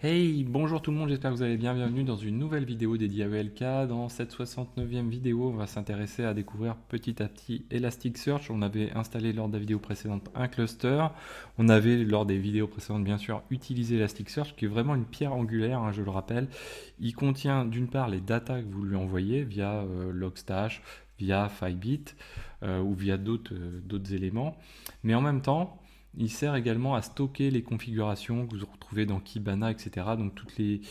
Hey, bonjour tout le monde, j'espère que vous allez bien. Bienvenue dans une nouvelle vidéo dédiée à ELK. Dans cette 69e vidéo, on va s'intéresser à découvrir petit à petit Elasticsearch. On avait installé lors de la vidéo précédente un cluster. On avait lors des vidéos précédentes bien sûr utilisé Elasticsearch qui est vraiment une pierre angulaire, hein, je le rappelle. Il contient d'une part les datas que vous lui envoyez via Logstash, via Firebit ou via d'autres éléments. Mais en même temps, il sert également à stocker les configurations que vous retrouvez dans Kibana, etc. Donc toutes les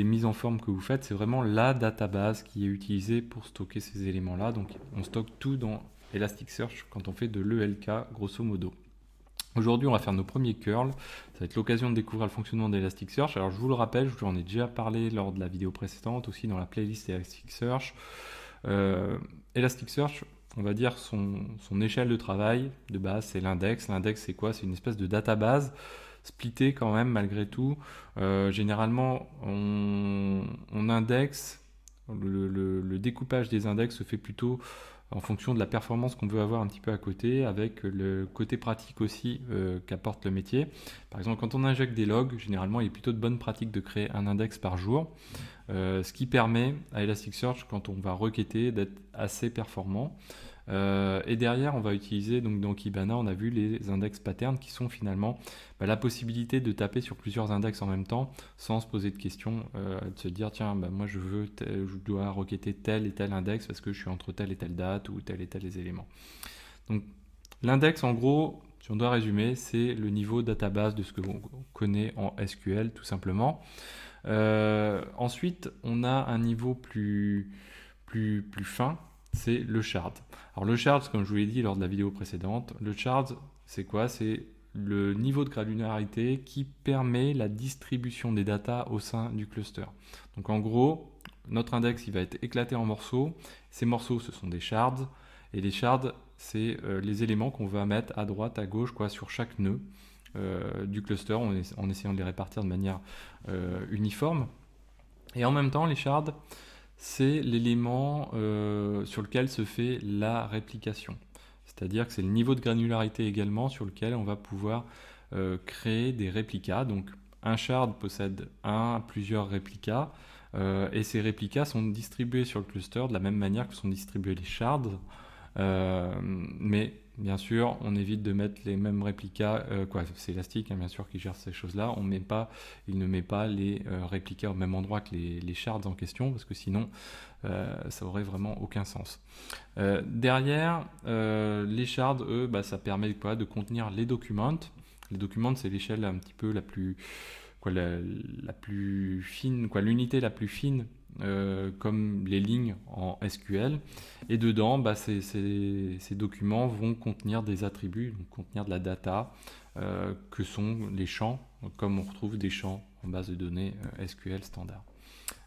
mises en forme que vous faites, c'est vraiment la database qui est utilisée pour stocker ces éléments-là. Donc on stocke tout dans Elasticsearch quand on fait de l'ELK, grosso modo. Aujourd'hui, on va faire nos premiers curls. Ça va être l'occasion de découvrir le fonctionnement d'Elasticsearch. Alors je vous le rappelle, je vous en ai déjà parlé lors de la vidéo précédente, aussi dans la playlist Elasticsearch. Euh, Elasticsearch, on va dire son échelle de travail de base, c'est l'index. L'index, c'est quoi? C'est une espèce de database splittée quand même malgré tout. Généralement, on indexe, le découpage des index se fait plutôt en fonction de la performance qu'on veut avoir un petit peu à côté, avec le côté pratique aussi qu'apporte le métier. Par exemple, quand on injecte des logs, généralement, il est plutôt de bonne pratique de créer un index par jour. Ce qui permet à Elasticsearch, quand on va requêter, d'être assez performant. Et derrière, on va utiliser, donc dans Kibana, on a vu les index patterns qui sont finalement la possibilité de taper sur plusieurs index en même temps sans se poser de questions, de se dire tiens, moi je dois requêter tel et tel index parce que je suis entre telle et telle date ou tel et tel les éléments. Donc l'index, en gros, si on doit résumer, c'est le niveau database de ce que l'on connaît en SQL tout simplement. Ensuite, on a un niveau plus fin, c'est le shard. Alors le shard, comme je vous l'ai dit lors de la vidéo précédente, le shard, c'est quoi? C'est le niveau de granularité qui permet la distribution des datas au sein du cluster. Donc en gros, notre index il va être éclaté en morceaux. Ces morceaux, ce sont des shards. Et les shards, c'est les éléments qu'on va mettre à droite, à gauche, quoi, sur chaque nœud du cluster en essayant de les répartir de manière uniforme. Et en même temps, les shards, c'est l'élément sur lequel se fait la réplication. C'est-à-dire que c'est le niveau de granularité également sur lequel on va pouvoir créer des réplicas. Donc un shard possède plusieurs réplicas et ces réplicas sont distribués sur le cluster de la même manière que sont distribués les shards. Mais bien sûr, on évite de mettre les mêmes réplicas. C'est Elastic, hein, bien sûr, qui gère ces choses-là. Il ne met pas les réplicas au même endroit que les shards en question, parce que sinon, ça aurait vraiment aucun sens. Derrière, les shards, eux, ça permet quoi, de contenir les documents. Les documents, c'est l'échelle un petit peu la plus fine, l'unité la plus fine, comme les lignes en SQL. Et dedans, ces documents vont contenir des attributs, donc contenir de la data, que sont les champs, comme on retrouve des champs en base de données SQL standard.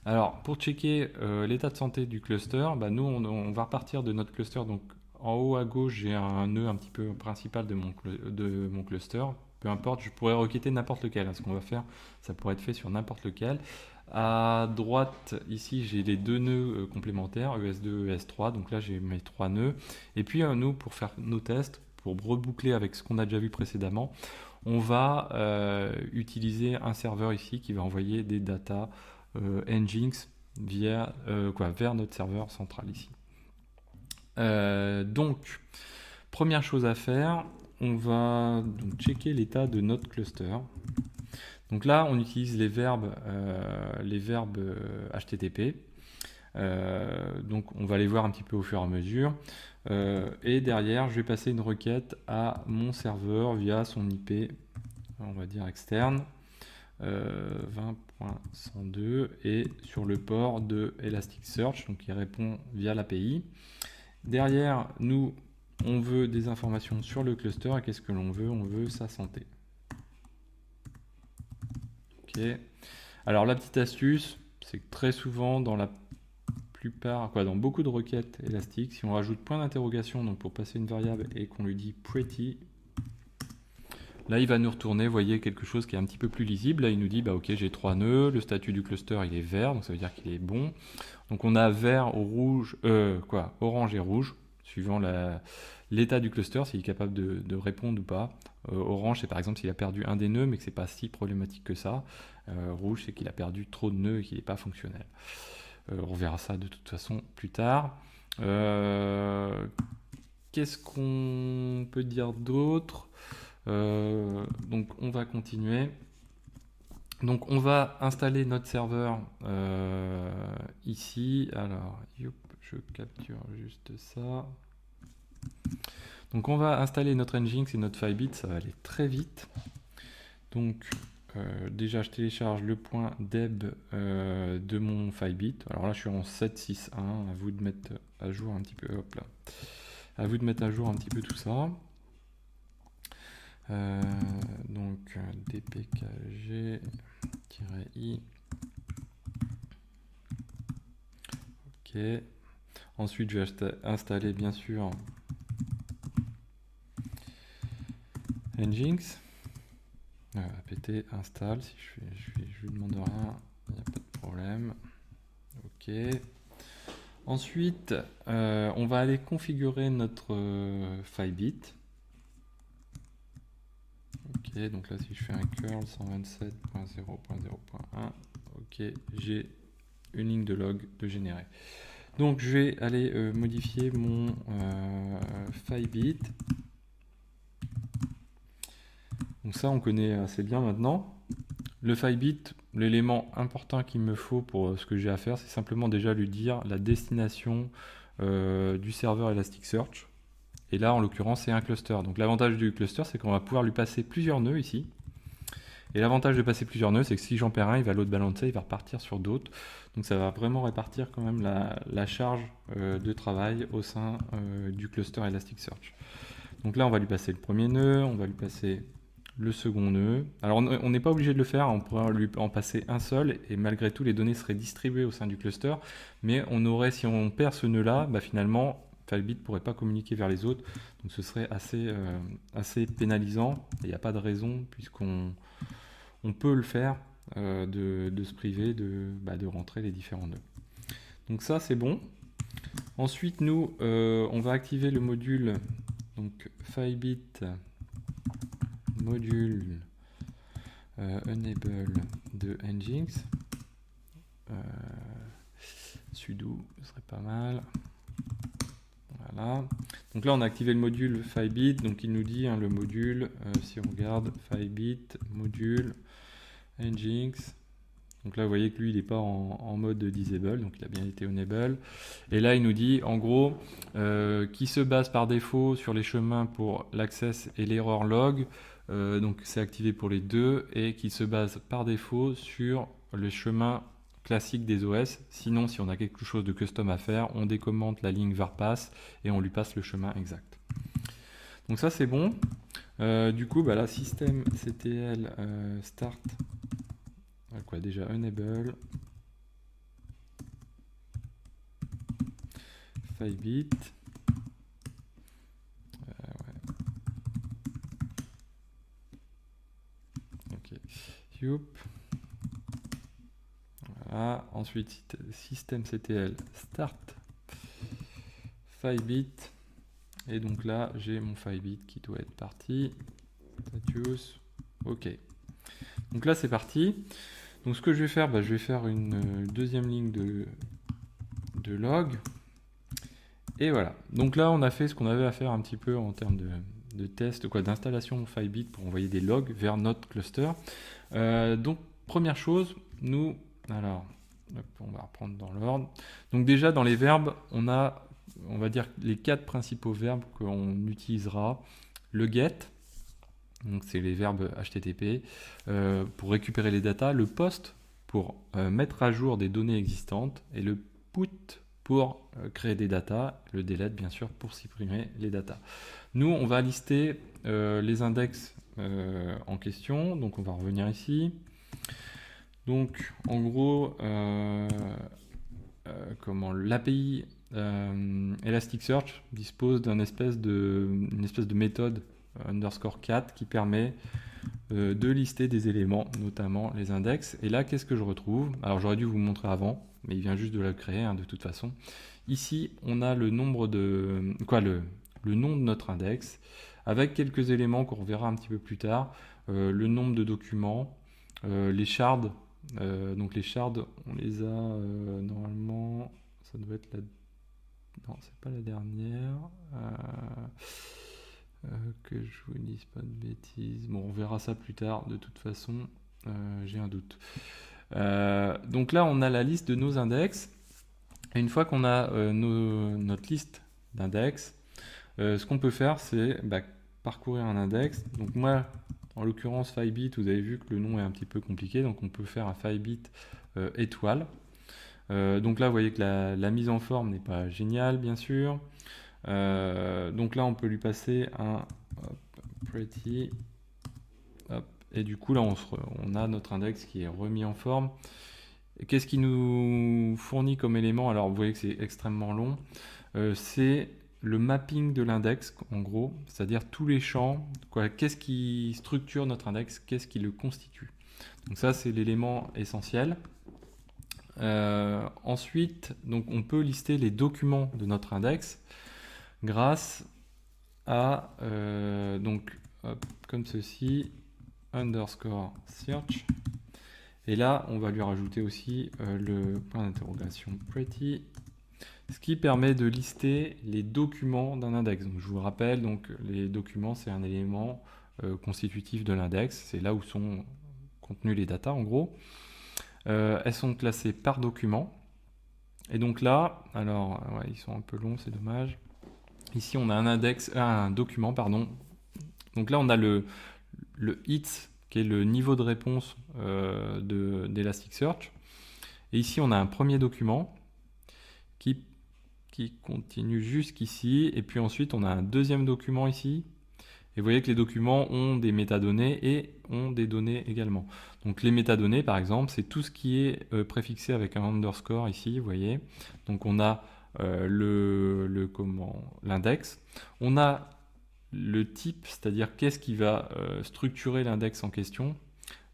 Alors, pour checker l'état de santé du cluster, nous, on va repartir de notre cluster. Donc, en haut à gauche, j'ai un nœud un petit peu principal de mon cluster. Peu importe, je pourrais requêter n'importe lequel. Ce qu'on va faire, ça pourrait être fait sur n'importe lequel. À droite, ici, j'ai les deux nœuds complémentaires, ES2, ES3. Donc là, j'ai mes trois nœuds. Et puis, nous, pour faire nos tests, pour reboucler avec ce qu'on a déjà vu précédemment, on va utiliser un serveur ici qui va envoyer des datas Nginx vers notre serveur central ici. Donc, première chose à faire, on va donc checker l'état de notre cluster. Donc là, on utilise les verbes HTTP. Donc on va les voir un petit peu au fur et à mesure. Et derrière, je vais passer une requête à mon serveur via son IP, on va dire externe, 20.102 et sur le port de Elasticsearch, donc il répond via l'API. Derrière, nous, on veut des informations sur le cluster. Et qu'est-ce que l'on veut? On veut sa santé. Ok. Alors la petite astuce, c'est que très souvent dans dans beaucoup de requêtes élastiques, si on rajoute point d'interrogation donc pour passer une variable et qu'on lui dit pretty, là il va nous retourner, vous voyez, quelque chose qui est un petit peu plus lisible. Là il nous dit ok, j'ai 3 nœuds, le statut du cluster il est vert, donc ça veut dire qu'il est bon. Donc on a vert, rouge, orange et rouge. suivant l'état du cluster, s'il est capable de répondre ou pas. Orange, c'est par exemple s'il a perdu un des nœuds, mais que c'est pas si problématique que ça. Rouge, c'est qu'il a perdu trop de nœuds et qu'il n'est pas fonctionnel. On verra ça de toute façon plus tard. Qu'est-ce qu'on peut dire d'autre? Donc on va continuer. Donc on va installer notre serveur ici. Alors, je capture juste ça. Donc on va installer notre Nginx et notre Firebit, ça va aller très vite. Donc déjà je télécharge le point deb de mon Firebit. Alors là je suis en 7.6.1, à vous de mettre à jour un petit peu, hop là. À vous de mettre à jour un petit peu tout ça. Donc dpkg-i. Ok. Ensuite je vais installer bien sûr Nginx. apt install, si je lui demande rien, il n'y a pas de problème. Ok. Ensuite, on va aller configurer notre Firebit. Ok, donc là si je fais un curl 127.0.0.1, ok, j'ai une ligne de log de générer. Donc je vais aller modifier mon Firebit. Donc ça on connaît assez bien maintenant. Le Firebit, l'élément important qu'il me faut pour ce que j'ai à faire, c'est simplement déjà lui dire la destination du serveur Elasticsearch. Et là, en l'occurrence, c'est un cluster. Donc l'avantage du cluster, c'est qu'on va pouvoir lui passer plusieurs nœuds ici. Et l'avantage de passer plusieurs nœuds, c'est que si j'en perds un, il va load balancer, il va repartir sur d'autres. Donc ça va vraiment répartir quand même la charge de travail au sein du cluster Elasticsearch. Donc là, on va lui passer le premier nœud, on va lui passer le second nœud. Alors on n'est pas obligé de le faire, on pourrait lui en passer un seul et malgré tout les données seraient distribuées au sein du cluster, mais on aurait, si on perd ce nœud là, finalement Firebit ne pourrait pas communiquer vers les autres, donc ce serait assez pénalisant. Il n'y a pas de raison puisqu'on peut le faire de se priver de rentrer les différents nœuds. Donc ça c'est bon. Ensuite nous on va activer le module donc Firebit module enable de Nginx. Sudo serait pas mal. Voilà. Donc là on a activé le module Firebit, donc il nous dit le module, si on regarde Firebit module Nginx. Donc là vous voyez que lui il n'est pas en mode disable, donc il a bien été enable. Et là il nous dit en gros qui se base par défaut sur les chemins pour l'access et l'erreur log. Donc c'est activé pour les deux et qui se base par défaut sur les chemins classiques des OS. Sinon, si on a quelque chose de custom à faire, on décommente la ligne varpass et on lui passe le chemin exact. Donc ça c'est bon. Du coup, là systemctl start. Quoi déjà enable Firebit. Voilà. Ensuite systemctl start Firebit et donc là j'ai mon Firebit qui doit être parti. Status ok. Donc là c'est parti. Donc ce que je vais faire, je vais faire une deuxième ligne de log et voilà. Donc là on a fait ce qu'on avait à faire un petit peu en termes de test, d'installation Firebit pour envoyer des logs vers notre cluster. Donc première chose, nous, alors on va reprendre dans l'ordre. Donc déjà dans les verbes, on va dire les 4 principaux verbes qu'on utilisera. Le get, donc c'est les verbes HTTP pour récupérer les datas, le post pour mettre à jour des données existantes et le put pour créer des datas, le delete bien sûr pour supprimer les datas. Nous on va lister les index en question, donc on va revenir ici. Donc en gros l'API Elasticsearch dispose d'une espèce de méthode underscore 4 qui permet de lister des éléments, notamment les index. Et là, qu'est-ce que je retrouve? Alors j'aurais dû vous montrer avant, mais il vient juste de la créer de toute façon. Ici, on a le nombre de le nom de notre index avec quelques éléments qu'on reverra un petit peu plus tard, le nombre de documents, les shards. Donc les shards, on les a normalement, ça doit être la... Non, c'est pas la dernière. Que je vous dise pas de bêtises. Bon, on verra ça plus tard. De toute façon, j'ai un doute. Donc là, on a la liste de nos index. Et une fois qu'on a notre liste d'index, ce qu'on peut faire, c'est parcourir un index. Donc moi, en l'occurrence, 5bit, vous avez vu que le nom est un petit peu compliqué. Donc on peut faire un 5bit étoile. Donc là, vous voyez que la mise en forme n'est pas géniale, bien sûr. Donc là, on peut lui passer un pretty. Hop, et du coup, là, on a notre index qui est remis en forme. Qu'est-ce qui nous fournit comme élément? Alors, vous voyez que c'est extrêmement long. C'est le mapping de l'index, en gros, c'est-à-dire tous les champs. Qu'est-ce qui structure notre index? Qu'est-ce qui le constitue? Donc ça, c'est l'élément essentiel. Ensuite, donc, on peut lister les documents de notre index grâce à, comme ceci, underscore search. Et là, on va lui rajouter aussi le point d'interrogation pretty, ce qui permet de lister les documents d'un index. Donc, je vous rappelle, donc, les documents, c'est un élément constitutif de l'index. C'est là où sont contenues les datas, en gros. Elles sont classées par document. Et donc là, alors, ouais, ils sont un peu longs, c'est dommage. Ici, on a un document, pardon. Donc là, on a le hit, qui est le niveau de réponse d'Elasticsearch. Et ici, on a un premier document qui continue jusqu'ici. Et puis ensuite, on a un deuxième document ici. Et vous voyez que les documents ont des métadonnées et ont des données également. Donc les métadonnées, par exemple, c'est tout ce qui est préfixé avec un underscore ici, vous voyez. Donc on a l'index. On a le type, c'est-à-dire qu'est-ce qui va structurer l'index en question.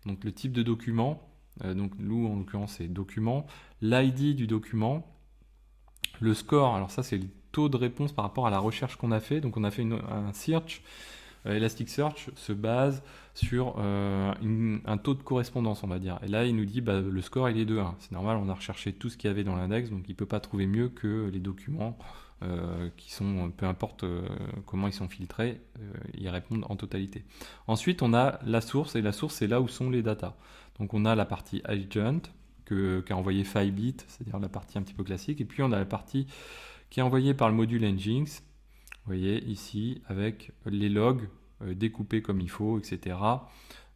Donc le type de document, donc nous en l'occurrence c'est document, l'ID du document, le score, alors ça c'est le taux de réponse par rapport à la recherche qu'on a fait. Donc on a fait un search. Elasticsearch se base sur un taux de correspondance, on va dire. Et là, il nous dit le score il est de 1. C'est normal, on a recherché tout ce qu'il y avait dans l'index, donc il ne peut pas trouver mieux que les documents qui sont, peu importe comment ils sont filtrés, ils répondent en totalité. Ensuite, on a la source, et la source, c'est là où sont les datas. Donc on a la partie agent qu'a envoyé 5bit, c'est-à-dire la partie un petit peu classique, et puis on a la partie qui est envoyée par le module Nginx. Vous voyez ici avec les logs découpés comme il faut, etc.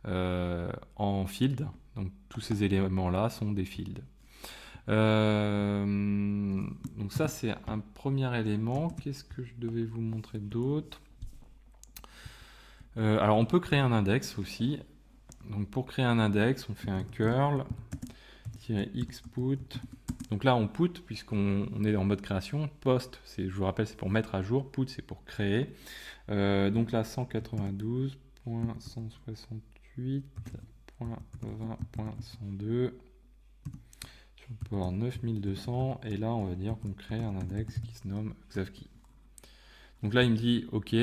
En field. Donc tous ces éléments-là sont des fields. Donc ça c'est un premier élément. Qu'est-ce que je devais vous montrer d'autre? Alors on peut créer un index aussi. Donc pour créer un index, on fait un curl-xput. Donc là, on put, puisqu'on est en mode création. Post, je vous rappelle, c'est pour mettre à jour. Put, c'est pour créer. Donc là, 192.168.20.102 sur le port 9200. Et là, on va dire qu'on crée un index qui se nomme Xavkey. Donc là, il me dit OK,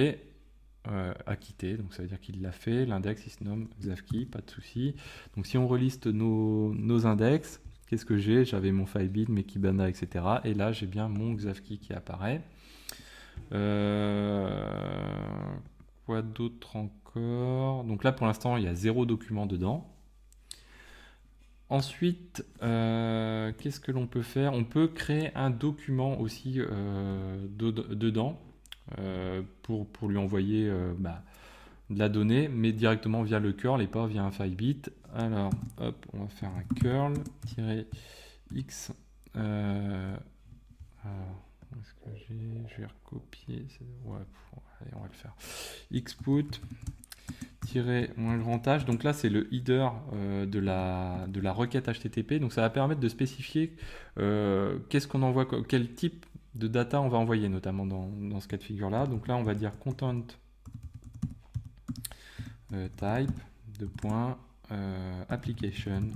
acquitté. Donc ça veut dire qu'il l'a fait. L'index, il se nomme Xavkey, pas de souci. Donc si on reliste nos index, qu'est-ce que j'ai? J'avais mon 5bit, mes Kibana, etc. Et là, j'ai bien mon Xavkey qui apparaît. Quoi d'autre encore? Donc là, pour l'instant, il y a 0 document dedans. Ensuite, qu'est-ce que l'on peut faire? On peut créer un document aussi dedans pour lui envoyer de la donnée, mais directement via le curl et pas via un 5bit. Alors, hop, on va faire un curl-x. Est-ce que je vais recopier? Ouais, allez, on va le faire. Xput moins grand h. Donc là, c'est le header de la requête HTTP. Donc ça va permettre de spécifier qu'est-ce qu'on envoie, quel type de data on va envoyer, notamment dans ce cas de figure-là. Donc là, on va dire content type de point application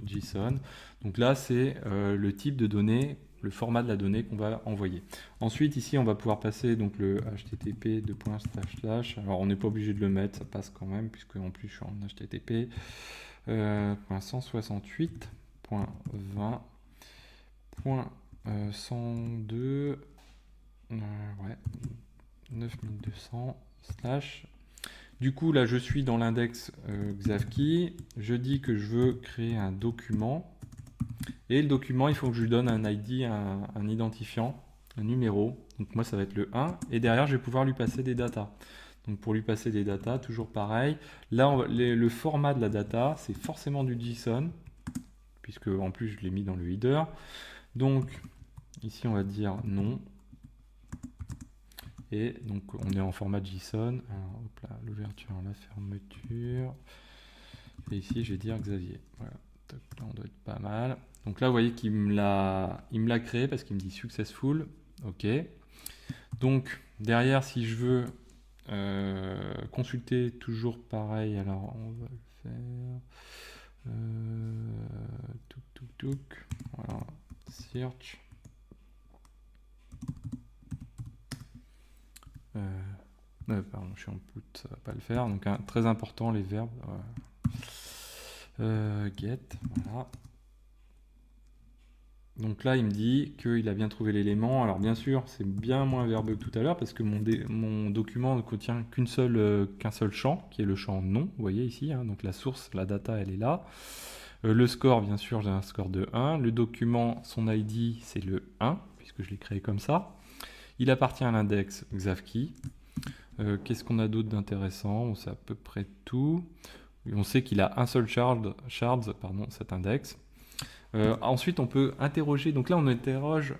/JSON. Donc là, c'est le type de données le format de la donnée qu'on va envoyer. Ensuite, ici, on va pouvoir passer donc le http : alors on n'est pas obligé de le mettre, ça passe quand même, puisque en plus je suis en http .168.20.102 ouais, 9200 slash. Du coup, là, je suis dans l'index Xavki. Je dis que je veux créer un document. Et le document, il faut que je lui donne un ID, un identifiant, un numéro. Donc moi, ça va être le 1. Et derrière, je vais pouvoir lui passer des datas. Donc pour lui passer des datas, toujours pareil. Là, le format de la data, c'est forcément du JSON, puisque en plus, je l'ai mis dans le header. Donc ici, on va dire non. Et donc on est en format JSON. Alors, hop là, l'ouverture, la fermeture. Et ici, je vais dire Xavier. Voilà. Là, on doit être pas mal. Donc là, vous voyez qu'il me l'a créé parce qu'il me dit successful. OK. Donc derrière, si je veux consulter, toujours pareil. Alors on va le faire. Voilà. Search. Pardon, je suis en put, ça va pas le faire. Donc très important les verbes. Get, voilà. Donc là, il me dit qu'il a bien trouvé l'élément. Alors bien sûr, c'est bien moins verbeux que tout à l'heure parce que mon document ne contient qu'un seul champ, qui est le champ nom. Vous voyez ici, hein, donc la source, la data, elle est là. Le score, bien sûr, j'ai un score de 1. Le document, son ID, c'est le 1, puisque je l'ai créé comme ça. Il appartient à l'index Xavki. Qu'est-ce qu'on a d'autre d'intéressant? On sait à peu près tout. On sait qu'il a un seul shard, cet index. Ensuite, on peut interroger. Donc là, on interroge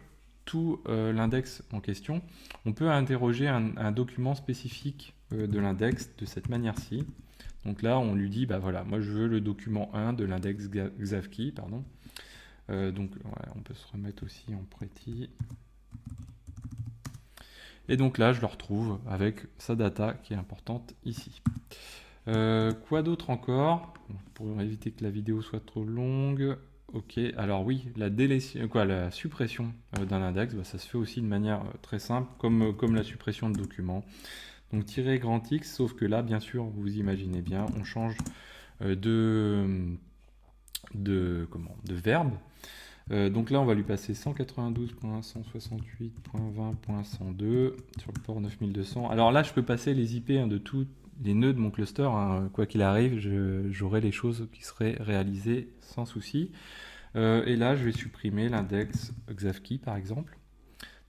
tout l'index en question. On peut interroger un document spécifique de l'index de cette manière-ci. Donc là, on lui dit, bah voilà, moi je veux le document 1 de l'index Xavki, pardon. Donc ouais, on peut se remettre aussi en pretty. Et donc là, je le retrouve avec sa data qui est importante ici. Quoi d'autre encore? Pour éviter que la vidéo soit trop longue. Ok, alors oui, la suppression d'un index, bah, ça se fait aussi de manière très simple, comme la suppression de documents. Donc tirer grand X, sauf que là, bien sûr, vous imaginez bien, on change de verbe. Donc là, on va lui passer 192.168.20.102 sur le port 9200. Alors là, je peux passer les IP de tous les nœuds de mon cluster. Hein. Quoi qu'il arrive, j'aurai les choses qui seraient réalisées sans souci. Et là, je vais supprimer l'index Xavki, par exemple.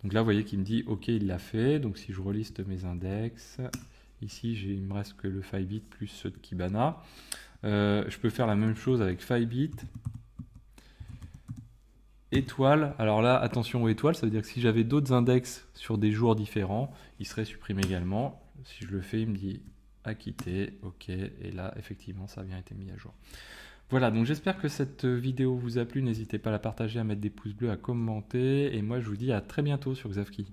Donc là, vous voyez qu'il me dit OK, il l'a fait. Donc si je reliste mes index, ici, il me reste que le 5-bit plus ceux de Kibana. Je peux faire la même chose avec 5-bit. Étoile, alors là, attention aux étoiles, ça veut dire que si j'avais d'autres index sur des jours différents, ils seraient supprimés également. Si je le fais, il me dit acquitté, OK, et là, effectivement, ça a bien été mis à jour. Voilà, donc j'espère que cette vidéo vous a plu. N'hésitez pas à la partager, à mettre des pouces bleus, à commenter, et moi je vous dis à très bientôt sur Xavki.